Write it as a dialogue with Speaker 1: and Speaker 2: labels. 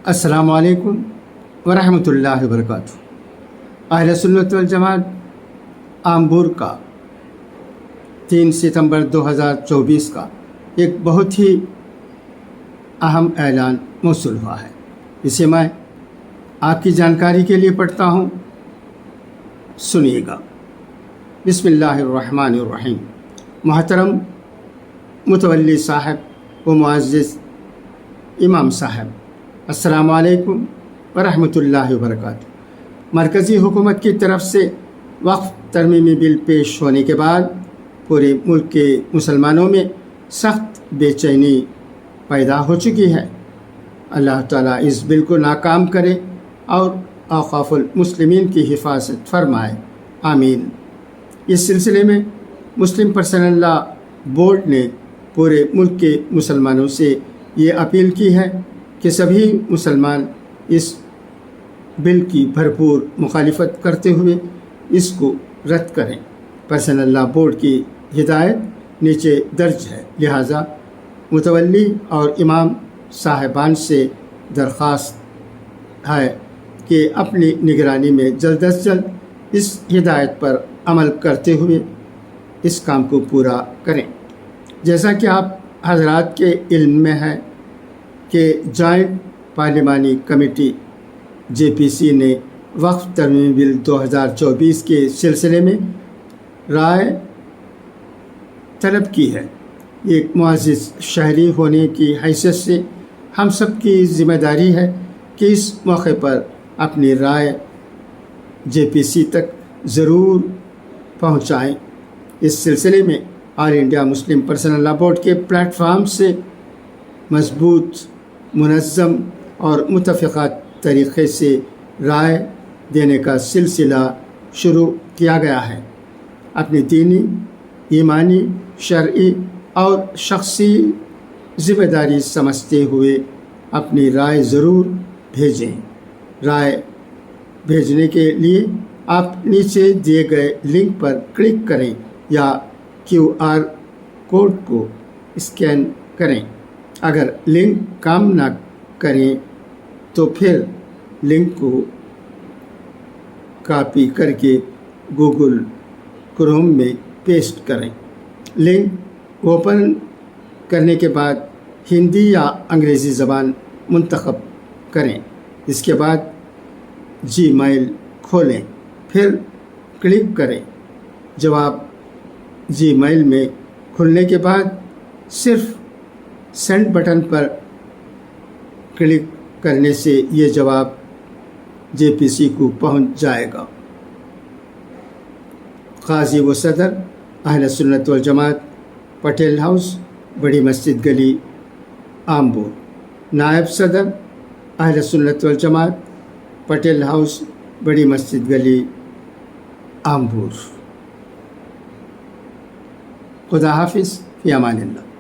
Speaker 1: السلام علیکم ورحمۃ اللہ وبرکاتہ۔ اہل سنت والجماعت آمبور کا 3 ستمبر 2024 کا ایک بہت ہی اہم اعلان موصول ہوا ہے، اسے میں آپ کی جانکاری کے لیے پڑھتا ہوں، سنیے گا۔ بسم اللہ الرحمن الرحیم۔ محترم متولی صاحب و معزز امام صاحب، السلام علیکم ورحمۃ اللہ وبرکاتہ۔ مرکزی حکومت کی طرف سے وقف ترمیمی بل پیش ہونے کے بعد پورے ملک کے مسلمانوں میں سخت بے چینی پیدا ہو چکی ہے۔ اللہ تعالیٰ اس بل کو ناکام کرے اور اوقاف المسلمین کی حفاظت فرمائے، آمین۔ اس سلسلے میں مسلم پرسنل لا بورڈ نے پورے ملک کے مسلمانوں سے یہ اپیل کی ہے کہ سبھی مسلمان اس بل کی بھرپور مخالفت کرتے ہوئے اس کو رد کریں۔ پرسنل لا بورڈ کی ہدایت نیچے درج ہے، لہٰذا متولی اور امام صاحبان سے درخواست ہے کہ اپنی نگرانی میں جلد از جلد اس ہدایت پر عمل کرتے ہوئے اس کام کو پورا کریں۔ جیسا کہ آپ حضرات کے علم میں ہے کہ جوائنٹ پارلیمانی کمیٹی JPC نے وقف ترمیمی بل 2024 کے سلسلے میں رائے طلب کی ہے۔ ایک معزز شہری ہونے کی حیثیت سے ہم سب کی ذمہ داری ہے کہ اس موقع پر اپنی رائے JPC تک ضرور پہنچائیں۔ اس سلسلے میں آل انڈیا مسلم پرسنل لا بورڈ کے پلیٹ فارم سے مضبوط، منظم اور متفقہ طریقے سے رائے دینے کا سلسلہ شروع کیا گیا ہے۔ اپنی دینی، ایمانی، شرعی اور شخصی ذمہ داری سمجھتے ہوئے اپنی رائے ضرور بھیجیں۔ رائے بھیجنے کے لیے آپ نیچے دیے گئے لنک پر کلک کریں یا QR کوڈ کو اسکین کریں۔ اگر لنک کام نہ کریں تو پھر لنک کو کاپی کر کے گوگل کروم میں پیسٹ کریں۔ لنک اوپن کرنے کے بعد ہندی یا انگریزی زبان منتخب کریں۔ اس کے بعد Gmail کھولیں، پھر کلک کریں۔ جواب Gmail میں کھلنے کے بعد صرف سینڈ بٹن پر کلک کرنے سے یہ جواب JPC کو پہنچ جائے گا۔ قاضی و صدر اہل سنت والجماعت، پٹیل ہاؤس، بڑی مسجد گلی، آمبور۔ نائب صدر اہل سنت والجماعت، پٹیل ہاؤس، بڑی مسجد گلی، آمبور۔ خدا حافظ، فی امان اللہ۔